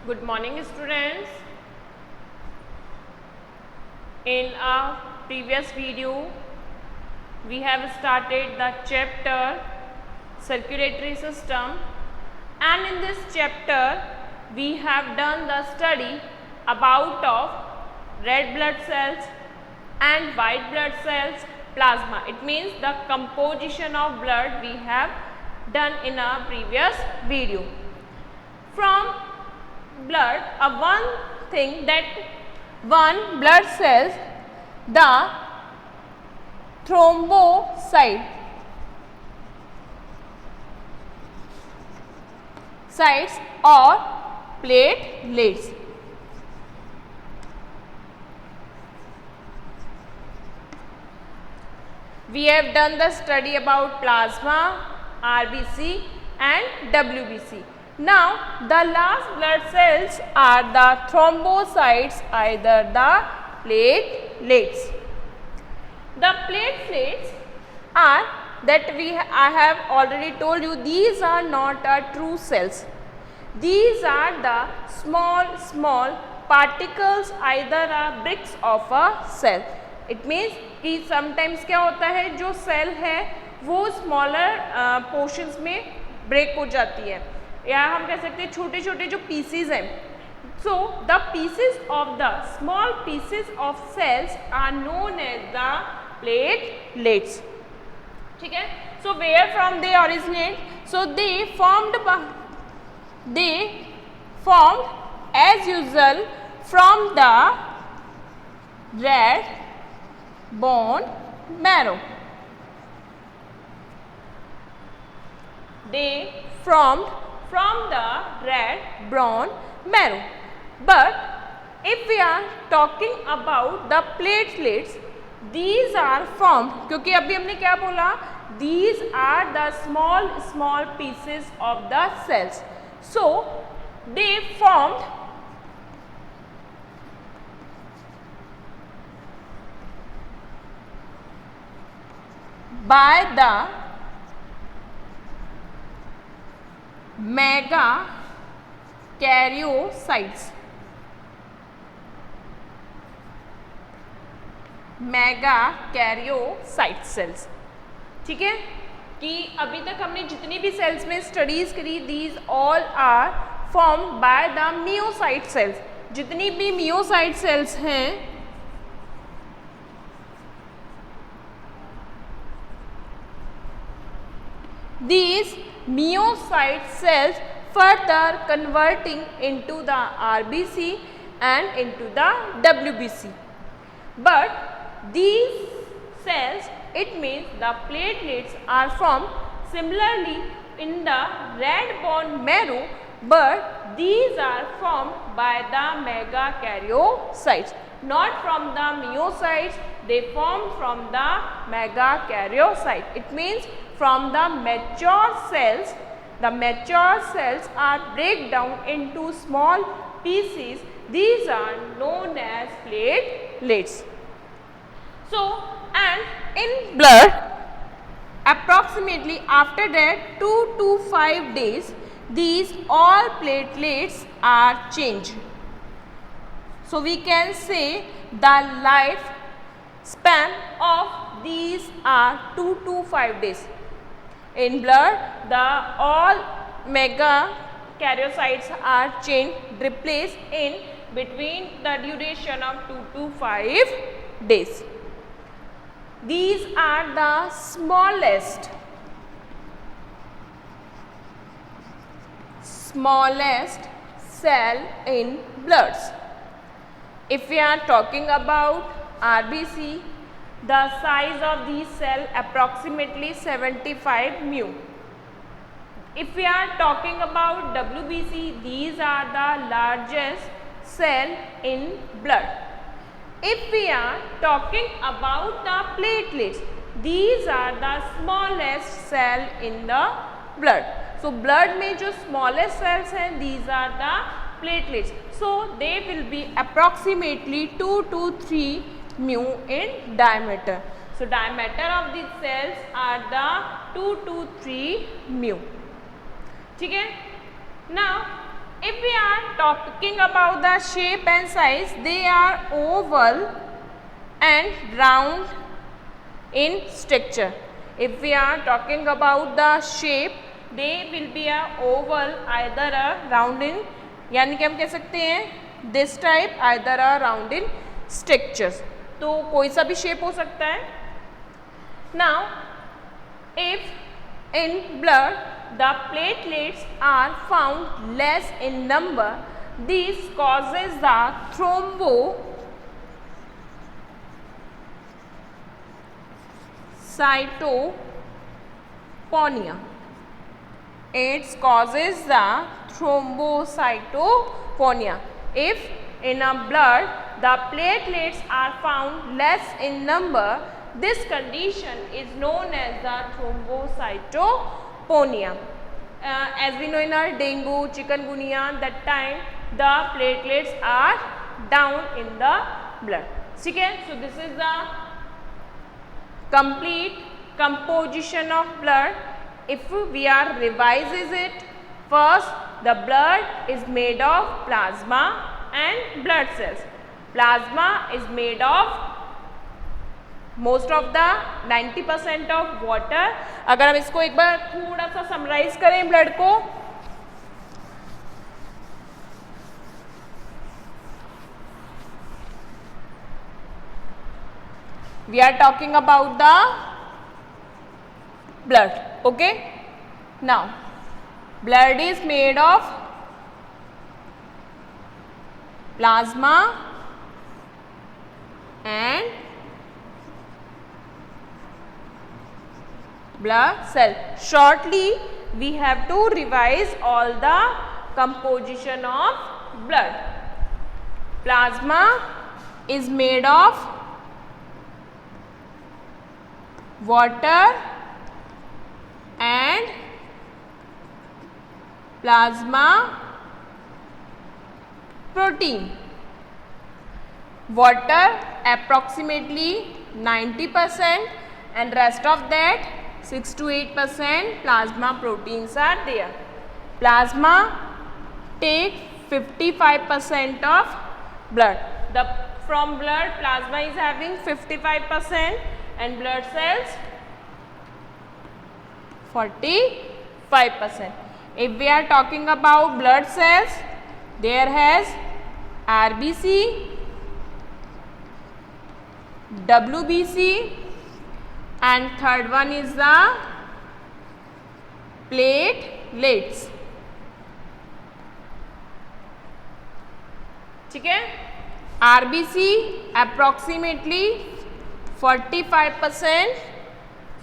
Good morning, students. In our previous video, we have started the chapter circulatory system, and in this chapter we have done the study about of red blood cells and white blood cells, plasma. It means the composition of blood we have done in our previous video. From blood, one thing that one blood cells, the thrombocyte sites or platelets. We have done the study about plasma, RBC and WBC. Now, the last blood cells are the thrombocytes, either the platelets. The platelets are that I have already told you, these are not true cells. These are the small particles, either bricks of a cell. It means कि sometimes क्या होता है, जो cell है वो smaller portions में break हो जाती है, या हम कह सकते हैं छोटे छोटे जो पीसीज हैं. So the pieces of the small pieces of cells are known as the platelets. ठीक है. So where from they originate? So they formed as usual from the red bone marrow. They formed from the red bone marrow. But if we are talking about the platelets, these are formed, क्योंकि अभी हमने क्या बोला, these are the small pieces of the cells. So they formed by the megakaryocytes. Megakaryocyte cells. ठीक है. कि अभी तक हमने जितनी भी सेल्स में स्टडीज करी, these all are formed by the myocyte cells. जितनी भी मियोसाइट सेल्स हैं these myocyte cells further converting into the RBC and into the WBC. But these cells, it means the platelets, are formed similarly in the red bone marrow, but these are formed by the megakaryocytes, not from the myocytes. They form from the megakaryocyte. It means from the mature cells. The mature cells are break down into small pieces. These are known as platelets. So, and in blood, approximately after that 2 to 5 days, these all platelets are changed. So we can say the life span of these are 2 to 5 days. In blood, the all megakaryocytes are changed, replaced in between the duration of 2 to 5 days. These are the smallest cell in bloods. If we are talking about RBC, the size of these cell approximately 75 mu. If we are talking about WBC, these are the largest cell in blood. If we are talking about the platelets, these are the smallest cell in the blood. So blood में जो smallest cells हैं, these are the platelets. So they will be approximately 2 to 3 mu in diameter. So diameter of these cells are the 2 to 3 mu. ठीक है. Now if we are talking about the shape and size, they are oval and round in structure. If we are talking about the shape, they will be a oval, either a round in, यानी कि हम कह सकते हैं this type, either a round in structures. तो कोई सा भी शेप हो सकता है. Now, if in blood the platelets are found less in number, this causes the thrombocytopenia. It causes the thrombocytopenia. If in a blood the platelets are found less in number, this condition is known as the thrombocytopenia. As we know, in our dengue, chikungunya, that time the platelets are down in the blood. Okay? So this is the complete composition of blood. If we are revises it, first the blood is made of plasma and blood cells. Plasma is made of most of the 90% of water. अगर हम इसको एक बार थोड़ा सा summarise करें blood को, we are talking about the blood. Okay, now blood is made of plasma and blood cell. Shortly we have to revise all the composition of blood. Plasma is made of water and plasma protein. Water approximately 90% and rest of that 6 to 8% plasma proteins are there. Plasma take 55% of blood. From blood, plasma is having 55% and blood cells 45%. If we are talking about blood cells, there has RBC, WBC, and third one is the platelets. ठीक है, RBC approximately 45%,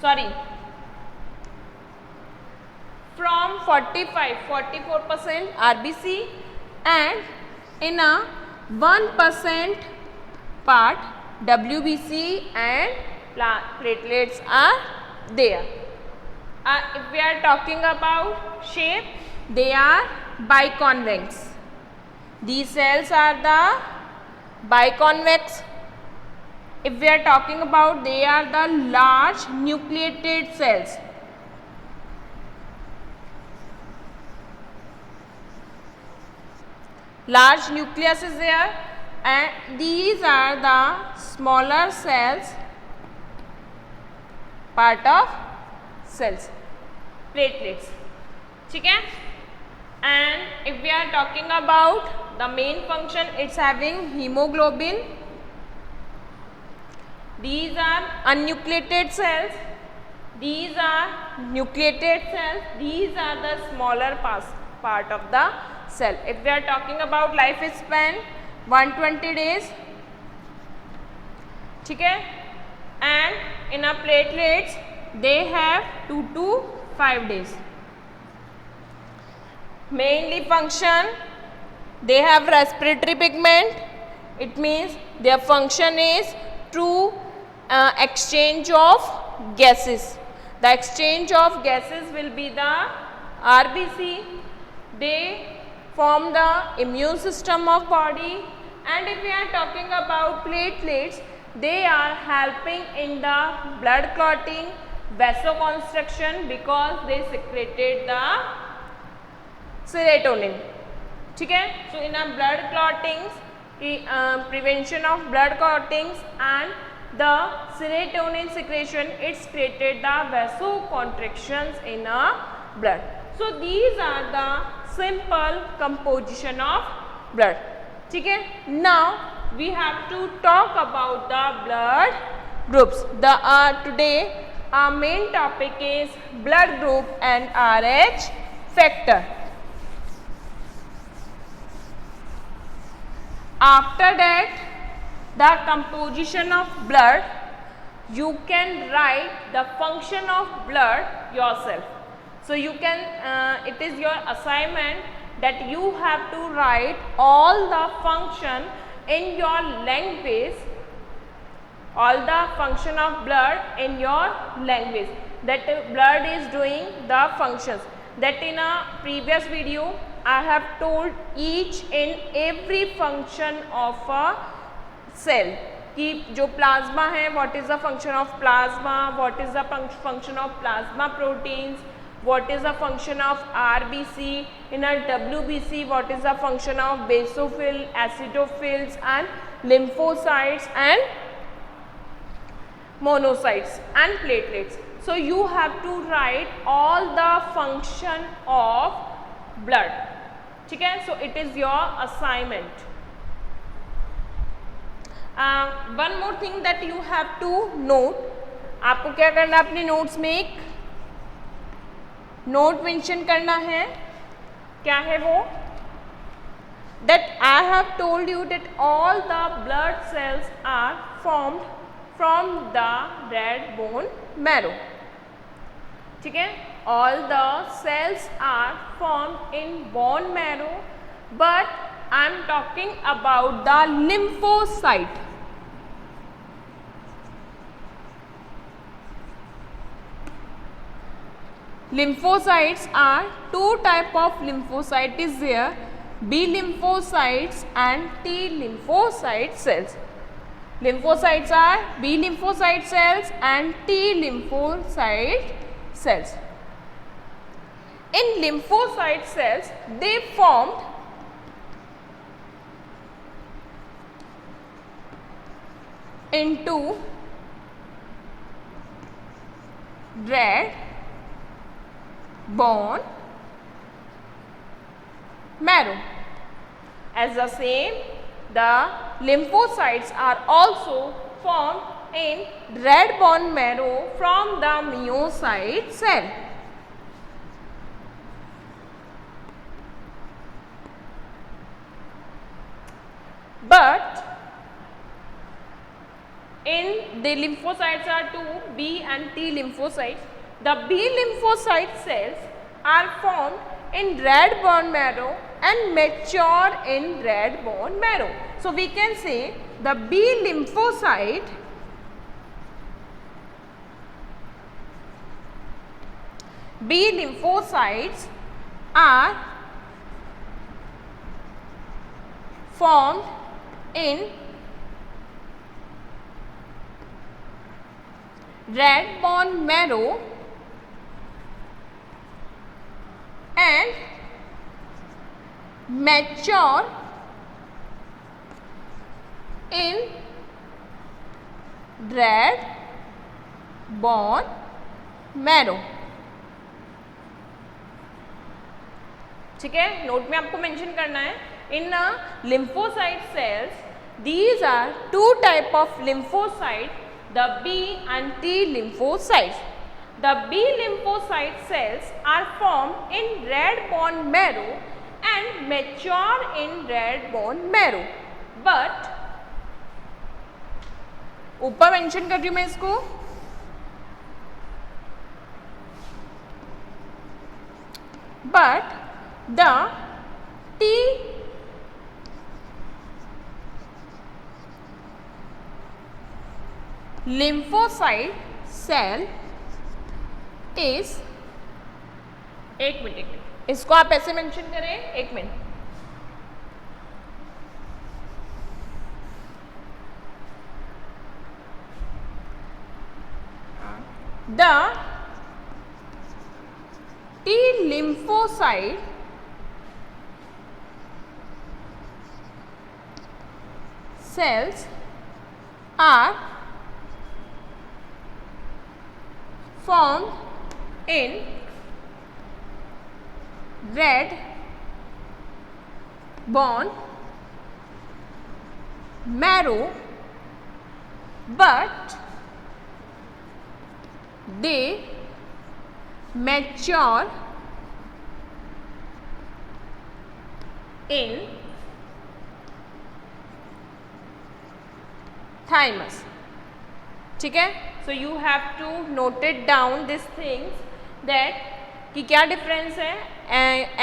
sorry, from 44% RBC, and in a 1% part WBC and platelets are there. If we are talking about shape, they are biconvex. These cells are the biconvex. If we are talking about, they are the large nucleated cells. Large nucleus is there, and these are the smaller cells, part of cells, platelets. ठीक है? And if we are talking about the main function, it's having hemoglobin. These are unnucleated cells. These are nucleated cells. These are the smaller part of the cell. If we are talking about lifespan, 120 days. ठीक है? And in a platelets, they have 2 to 5 days. Mainly function, they have respiratory pigment. It means their function is to exchange of gases. The exchange of gases will be the RBC. They form the immune system of body. And if we are talking about platelets, they are helping in the blood clotting, vasoconstriction, because they secreted the serotonin. ठीक है. So in a blood clottings, prevention of blood clottings and the serotonin secretion, it's created the vasoconstrictions in a blood. So these are the simple composition of blood. ठीक है. Now we have to talk about the blood groups. Today our main topic is blood group and RH factor. After that, the composition of blood, you can write the function of blood yourself. So you can, it is your assignment that you have to write all the function in your language, all the function of blood in your language, that blood is doing the functions. That in a previous video I have told each and every function of a cell, कि जो plasma है, what is the function of plasma, what is the function of plasma proteins, what is the function of RBC, in a WBC what is the function of basophil, acidophils and lymphocytes and monocytes and platelets. So you have to write all the function of blood. ठीक है. So it is your assignment. One more thing that you have to note, आपको क्या करना है, अपने notes में एक note mention करना है. क्या है वो? That I have told you that all the blood cells are formed from the red bone marrow. ठीक है. All the cells are formed in bone marrow, but I am talking about the lymphocyte. Lymphocytes are two type of lymphocyte is there, B lymphocytes and T lymphocyte cells. Lymphocytes are B lymphocyte cells and T lymphocyte cells. In lymphocyte cells, they formed into red bone marrow. As the same, the lymphocytes are also formed in red bone marrow from the myocyte cell. But in the lymphocytes are two, B and T lymphocytes. The B lymphocyte cells are formed in red bone marrow and mature in red bone marrow. So we can say the B lymphocytes are formed in red bone marrow and mature in red bone marrow. ठीक है. Note में आपको mention करना है, इन lymphocyte cells, these are two type of lymphocyte, the B and T lymphocytes. The B lymphocyte cells are formed in red bone marrow and mature in red bone marrow. But ऊपर mention कर रही हूँ मैं इसको, but the T lymphocyte cell is, एक minute, इसको आप ऐसे मेंशन करें, एक minute, the T lymphocyte cells are formed in red bone marrow, but they mature in thymus. ठीक है, so you have to note it down this things that कि क्या डिफरेंस है.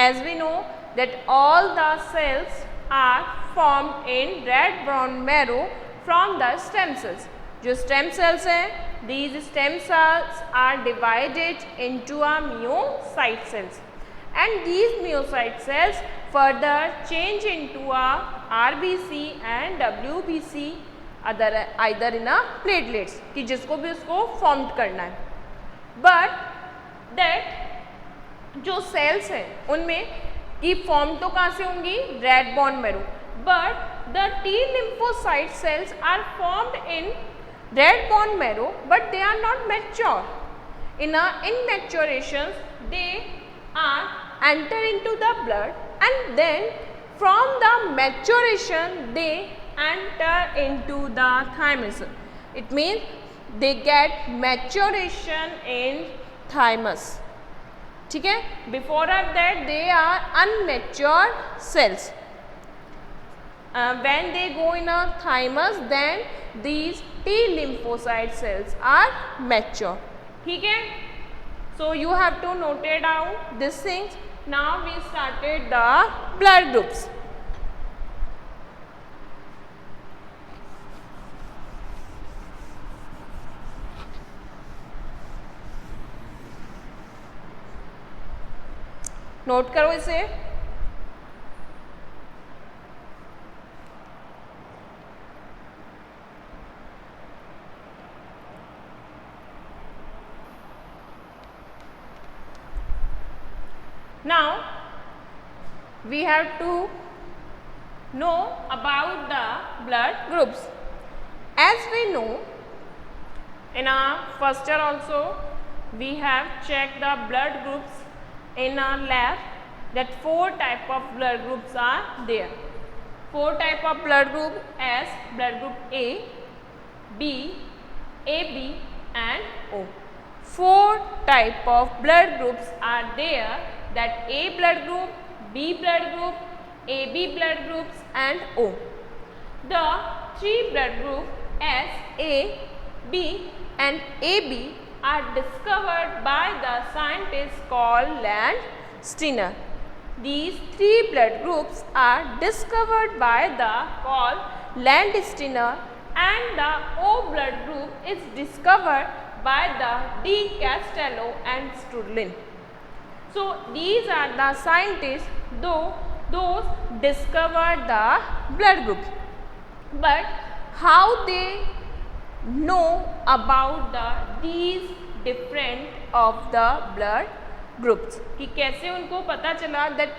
As we know that all the cells are formed in red brown marrow from the stem cells. जो stem cells हैं, these stem cells are divided into a myocyte cells, and these myocyte cells further change into a RBC and WBC either in a platelets कि जिसको भी उसको form करना है. But that जो sales हैं उनमें की फॉर्म तो कहाँ से होंगी, red bone marrow, but the T lymphocyte cells are formed in red bone marrow, but they are not mature. In immaturation they are enter into the blood, and then from the maturation they enter into the thymus. It means they get maturation in thymus. ठीक है, before that they are unmature cells. When they go in a thymus, then these T lymphocyte cells are mature. ठीक है, so you have to note it down these things. Now we started the blood groups. Note करो इसे. Now we have to know about the blood groups. As we know, in our first year also we have checked the blood groups in our lab, that 4 type of blood groups are there. 4 type of blood group as blood group A, B, AB and O. 4 type of blood groups are there, that A blood group, B blood group, AB blood groups and O. The 3 blood group as A, B and AB are discovered by the scientist called Landsteiner. These 3 blood groups are discovered by the called Landsteiner, and the O blood group is discovered by the D. Castello and Strudlin. So these are the scientists those discovered the blood group. But how they know about these different of the blood groups, कि कैसे उनको पता चला that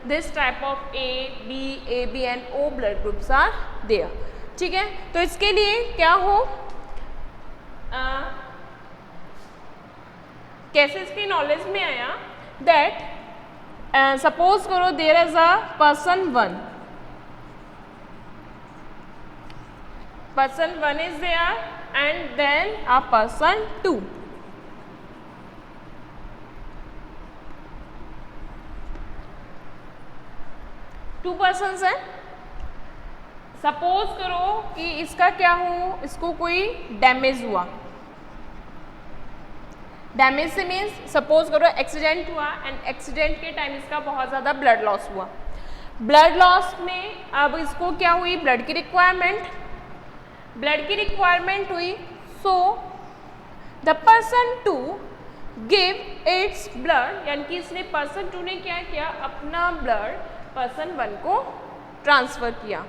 this type of A, B, AB and O blood groups are there. ठीक है, तो इसके लिए क्या हो, कैसे इसकी नॉलेज में आया, दैट सपोज करो there is a person 1. Person 1 is there and then a person 2. Two persons हैं. सपोज करो कि इसका क्या हो, इसको कोई डैमेज हुआ. डैमेज से मीन्स सपोज करो एक्सीडेंट हुआ एंड एक्सीडेंट के टाइम इसका बहुत ज़्यादा ब्लड लॉस हुआ. ब्लड लॉस में अब इसको क्या हुई, ब्लड की रिक्वायरमेंट हुई. So the person 2 give its blood, यानी कि इसने पर्सन 2 ने क्या किया, अपना ब्लड पर्सन 1 को ट्रांसफ़र किया.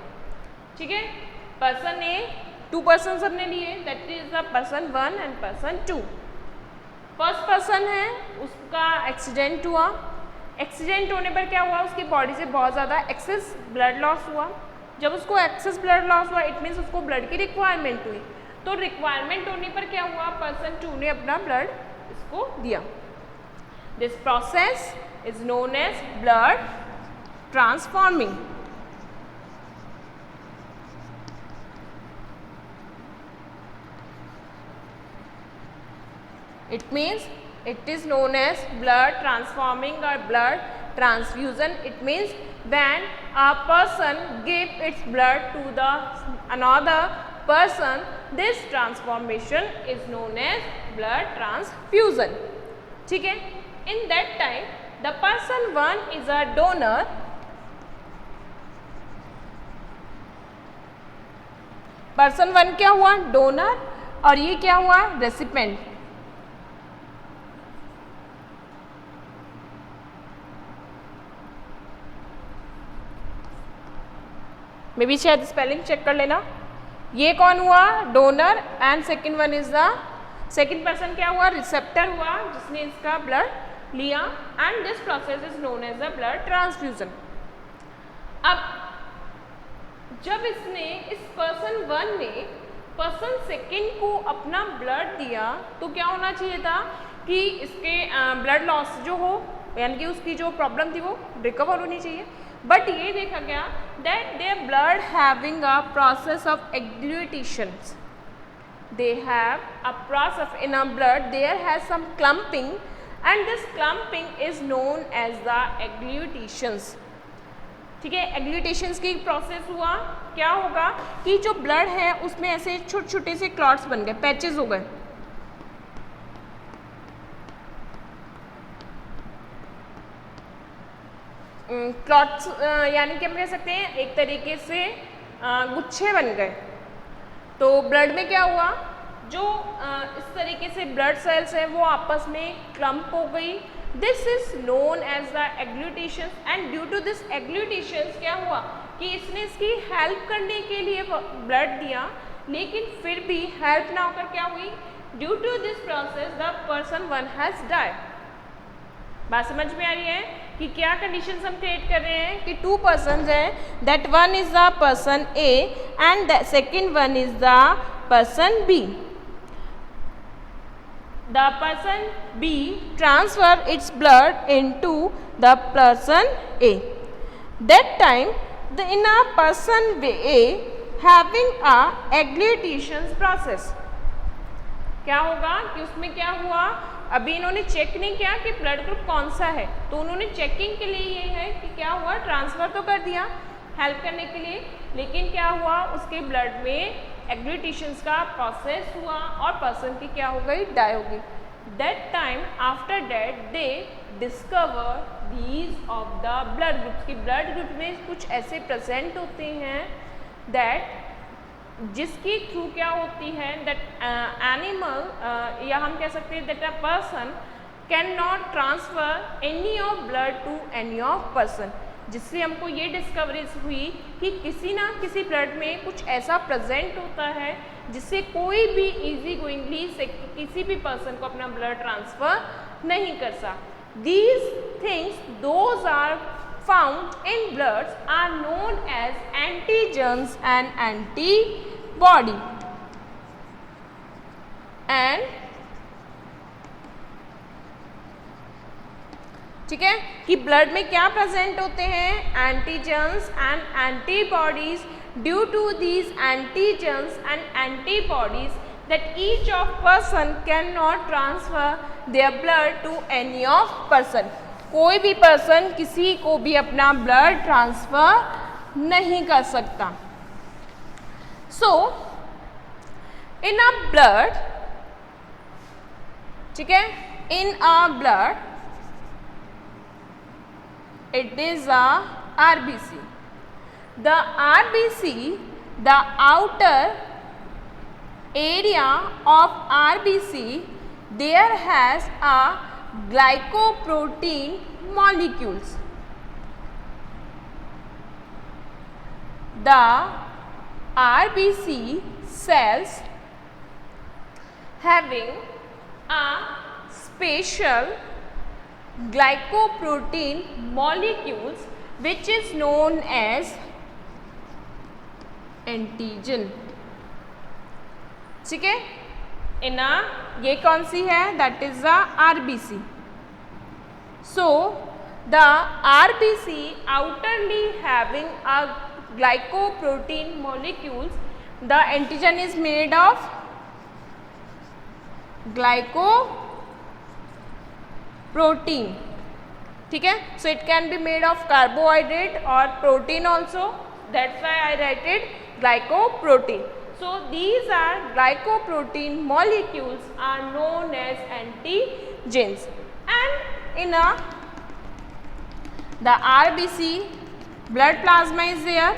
ठीक है, पर्सन ए 2 पर्सन हमने लिए, that is the person 1 and person 2. First person है, उसका एक्सीडेंट हुआ. एक्सीडेंट होने पर क्या हुआ, उसकी बॉडी से बहुत ज़्यादा एक्सेस ब्लड लॉस हुआ. जब उसको एक्सेस ब्लड लॉस हुआ इट मीन्स उसको ब्लड की रिक्वायरमेंट हुई, तो रिक्वायरमेंट होने पर क्या हुआ, पर्सन 2 ने अपना ब्लड इसको दिया। This process is known as blood transforming. It means it is known as blood transforming or blood transfusion. It means when a person give its blood to the another person, this transformation is known as blood transfusion. ठीक है, in that time the person 1 is a donor, person 1 क्या हुआ, donor, और ये क्या हुआ, recipient. Maybe शायद spelling check कर लेना। ये कौन हुआ, donor, and second one is the second person क्या हुआ, रिसेप्टर हुआ जिसने इसका ब्लड लिया, and this process is known as the blood transfusion. अब जब इसने इस पर्सन 1 ने पर्सन सेकेंड को अपना ब्लड दिया तो क्या होना चाहिए था कि इसके ब्लड लॉस जो हो, यानी कि उसकी जो प्रॉब्लम थी वो रिकवर होनी चाहिए। बट ये देखा गया that their blood having a process of agglutination, they have a process in a blood, there has some clumping, and this clumping is known as the agglutinations। ठीक है, एग्लूटेशंस की प्रोसेस हुआ, क्या होगा कि जो ब्लड है उसमें ऐसे छोटे छोटे से क्लॉट्स बन गए, पैचेस हो गए। क्लॉट्स यानी कि हम कह सकते हैं एक तरीके से गुच्छे बन गए। तो ब्लड में क्या हुआ, जो इस तरीके से ब्लड सेल्स हैं वो आपस में क्लम्प हो गई। This is known as the agglutination, and due to this agglutination क्या हुआ कि इसने इसकी हेल्प करने के लिए ब्लड दिया, लेकिन फिर भी हेल्प ना होकर क्या हुई, due to this process the person 1 has died. बात समझ में आ रही है कि क्या कंडीशंस हम क्रिएट कर रहे हैं कि 2 पर्सन्स हैं, that 1 is the person A and the second 1 is the person B. The person B transfer its blood into the person A. That time in a person A having a agglutination process, क्या होगा कि उसमें क्या हुआ, अभी इन्होंने check नहीं किया कि ब्लड ग्रुप कौन सा है, तो उन्होंने चेकिंग के लिए ये है कि क्या हुआ, ट्रांसफ़र तो कर दिया हेल्प करने के लिए, लेकिन क्या हुआ उसके ब्लड में एग्लूटेशंस का प्रोसेस हुआ और पर्सन की क्या हो गई, डाई हो गई। That time after that they discover these of the blood groups, की ब्लड ग्रुप में कुछ ऐसे प्रेजेंट होते हैं दैट जिसकी थ्रू क्या होती है, दैट एनिमल या हम कह सकते हैं that a person can not transfer any of blood to any of person, जिससे हमको ये डिस्कवरीज हुई कि किसी ना किसी ब्लड में कुछ ऐसा प्रेजेंट होता है जिससे कोई भी इजी गोइंगली से किसी भी पर्सन को अपना ब्लड ट्रांसफ़र नहीं कर सकता। These things those are found in bloods are known as antigens and antibody, and ठीक है कि ब्लड में क्या प्रेजेंट होते हैं, antigens and antibodies. Due to these antigens and antibodies that each of person cannot transfer their blood to any of person, कोई भी person किसी को भी अपना ब्लड ट्रांसफर नहीं कर सकता। सो इन अ ब्लड, ठीक है, in a blood it is a RBC. The RBC, the outer area of RBC, there has a glycoprotein molecules. The RBC cells having a special glycoprotein molecules which is known as antigen, ठीक है। इन ये कौन सी है, that is the RBC. So the RBC outerly having a glycoprotein molecules, the antigen is made of glycoprotein, ठीक है। So it can be made of carbohydrate और protein also, that's why I writed glycoprotein. So these are glycoprotein molecules are known as antigens, and in the RBC blood plasma is there.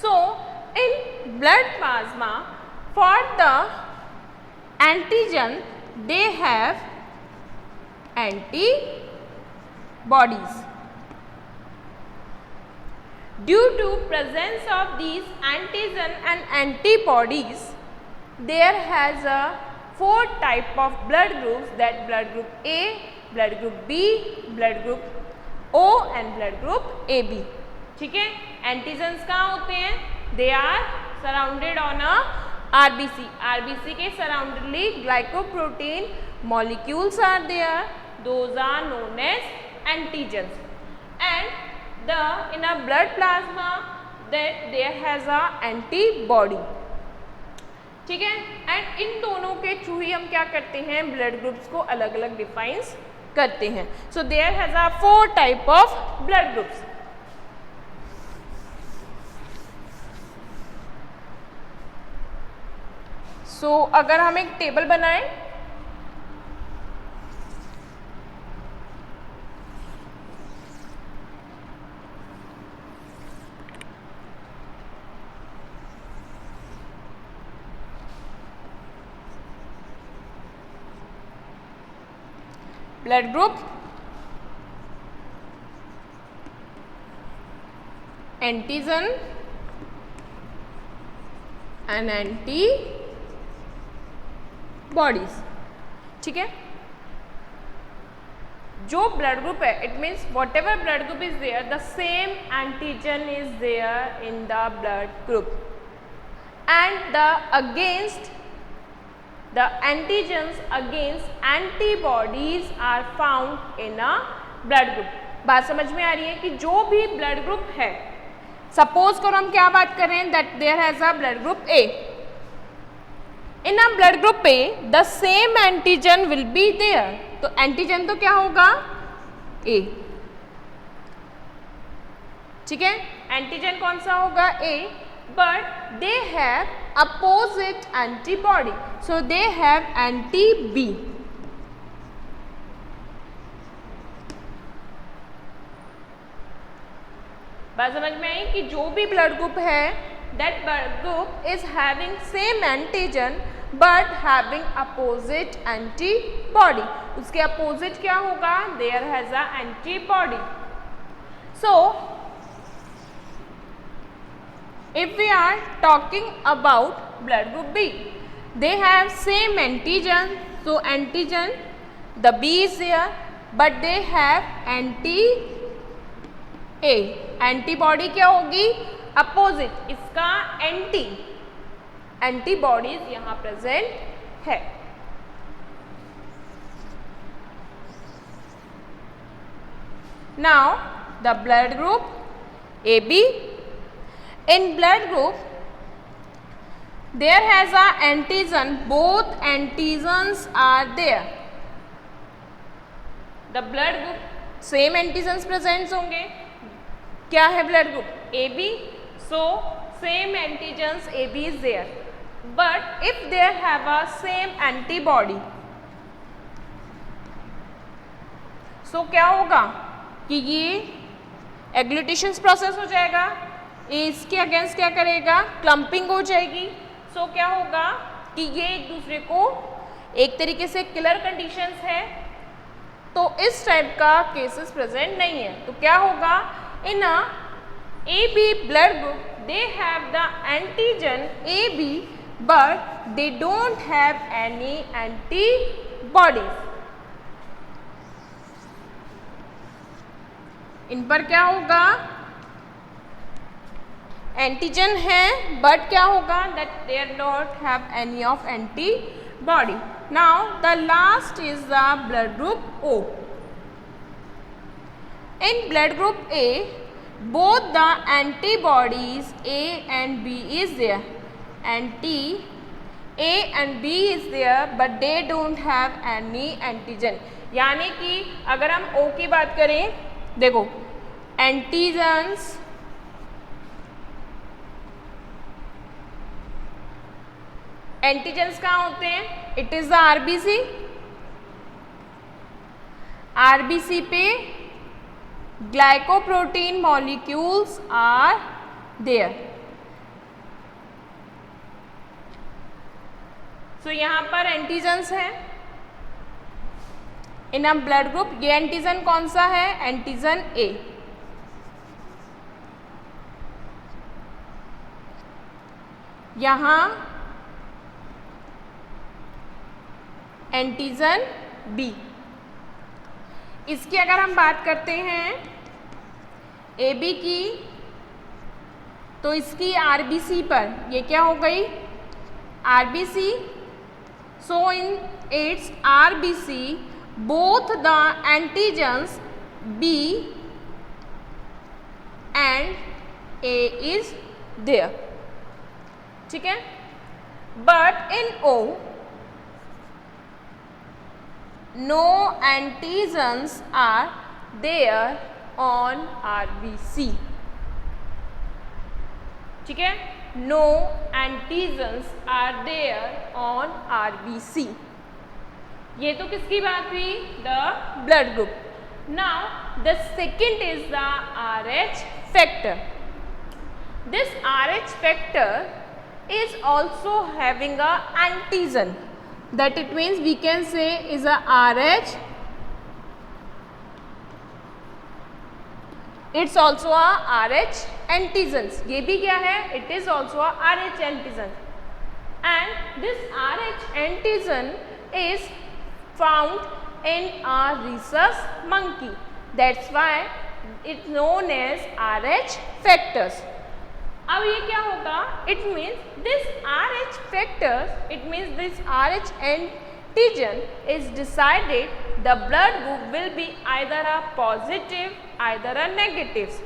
So in blood plasma, for the antigen they have antibodies. Due to presence of these antigen and antibodies, there has a 4 type of blood groups, that blood group A, blood group B, blood group O and blood group AB, ठीक है। Antigens कहाँ होते हैं, they are surrounded on a RBC, RBC के सराउंडली glycoprotein molecules are there, those are known as antigens, and the in a blood plasma that there has a antibody, ठीक है। And in दोनों के थ्रू ही हम क्या करते हैं, ब्लड ग्रुप्स को अलग अलग डिफाइंस करते हैं। So there has a 4 type of blood groups. सो अगर हम एक टेबल बनाएं, blood group, antigen and antibodies, ठीक है। जो ब्लड ग्रुप है, it means whatever blood group is there, the same antigen is there in the blood group, and the against the antigens against antibodies are found in a blood group। बात समझ में आ रही है कि जो भी blood group है, suppose करो हम क्या बात कर रहे हैं, that there has a blood group A, in a blood group A the same antigen will be there, तो एंटीजन तो क्या होगा, ए, ठीक है। एंटीजन कौन सा होगा, ए, but they have opposite antibody, so they have anti-B। बात समझ में आई कि जो भी ब्लड ग्रुप है, that blood group is having same antigen but having opposite antibody, उसके opposite क्या होगा, there has a antibody। So if we are talking about blood group B, they have same antigen, so antigen the B is there, but they have anti-A, antibody क्या होगी, opposite, इसका anti, antibodies यहाँ present है। Now the blood group AB, in blood group there has a antigen, both antigens are there, the blood group same antigens present होंगे, क्या है blood group AB, so same antigens AB is there, but if they have a same antibody, so क्या होगा कि ये एग्लूटेशन process हो जाएगा, इसके अगेंस्ट क्या करेगा, क्लम्पिंग हो जाएगी। सो क्या होगा कि ये एक दूसरे को एक तरीके से किलर कंडीशंस है, तो इस टाइप का केसेस प्रेजेंट नहीं है। तो क्या होगा, in A B blood group they have the antigen A B but they don't have any antibodies. इन पर क्या होगा, एंटीजन है बट क्या होगा, that they don't have any of antibody. Now the last is the blood group O. In blood group A, both the antibodies A and B is there. A and B is there, but they don't have any antigen. यानी कि अगर हम O की बात करें, देखो antigens कहाँ होते हैं, it is the RBC. RBC पे glycoprotein molecules are there. So यहाँ पर एंटीजन्स हैं इन अ ब्लड ग्रुप. ये एंटीजन कौन सा है, एंटीजन A. यहाँ एंटीजन B. इसकी अगर हम बात करते हैं AB की, तो इसकी RBC पर ये क्या हो गई, RBC. So in its RBC both the antigens B and A is there. ठीक है, but in O no antigens are there on RBC. ठीक है, no antigens are there on RBC. ये तो किसकी बात हुई, the blood group. Now the second is the RH factor. This RH factor is also having a antigen. That it means we can say is a RH. It's also a RH antigens. ये भी क्या है, it is also a RH antigen. And this RH antigen is found in a rhesus monkey. That's why it's known as RH factors. अब ये क्या होगा, it means this RH factors, it means this RH antigen is decided the blood group will be either a positive either a negative.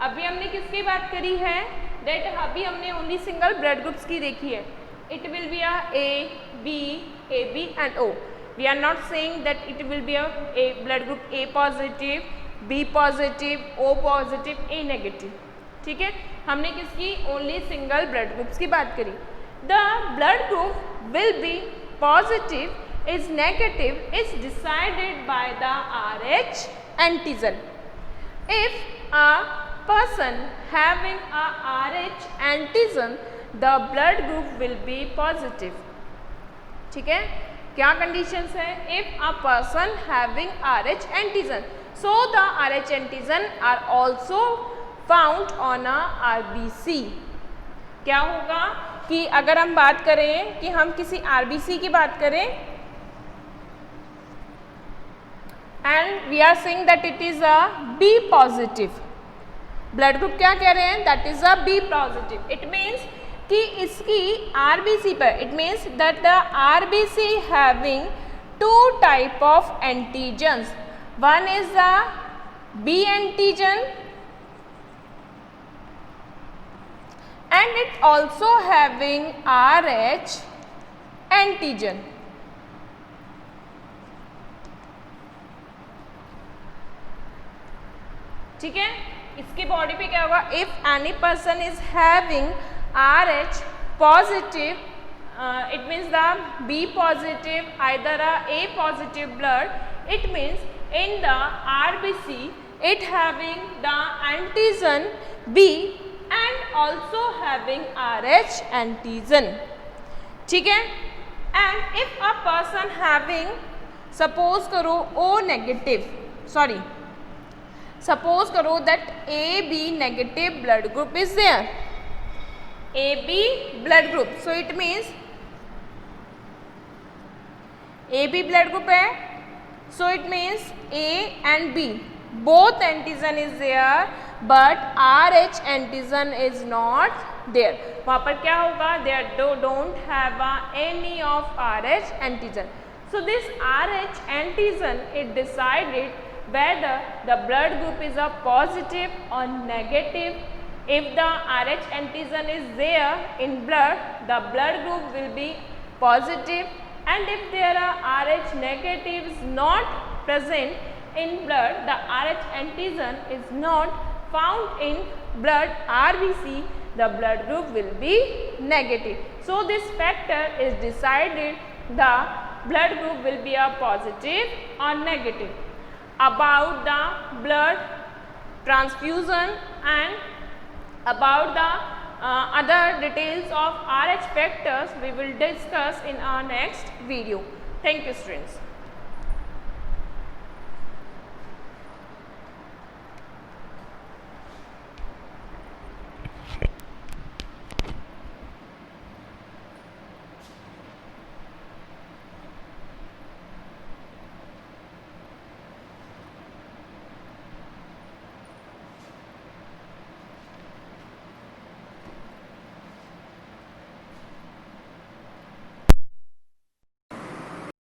अभी हमने किसकी बात करी है, दैट अभी हमने ओनली सिंगल ब्लड ग्रुप्स की देखी है. It will be A, B, AB and O. We are not saying that it will be a blood group A positive, B positive, O positive, A negative. ठीक है, हमने किसकी, only single blood groups की बात करी. The blood group will be positive, is negative, is decided by the RH antigen. If a person having a RH antigen, the blood group will be positive. ठीक है, क्या conditions है, if a person having RH antigen, so the RH antigen are also found on a RBC. क्या होगा कि अगर हम बात करें कि हम किसी RBC की बात करें and we are saying that it is a B positive blood group, क्या कह रहे हैं, that is a B positive. It means कि इसकी RBC पर, it means that the RBC having two type of antigens. One is the B antigen and it also having RH antigen. ठीक है, इसकी बॉडी पे क्या होगा, if any person is having RH positive, it means the B positive either a positive blood, it means in the RBC it having the antigen B and also having RH antigen. ठीक है, and if a person having, suppose करो O negative, sorry, suppose करो that AB negative blood group is there. AB blood group. So it means AB blood group है. So it means A and B both antigen is there, but RH antigen is not there. वहाँ पर क्या होगा? They don't have any of RH antigen. So this RH antigen it decided whether the blood group is a positive or negative. If the RH antigen is there in blood, the blood group will be positive, and if there are RH negatives not present in blood, the RH antigen is not found in blood RBC, the blood group will be negative. So this factor is decided the blood group will be a positive or negative. About the blood transfusion and about the other details of RH factors we will discuss in our next video. Thank you, students.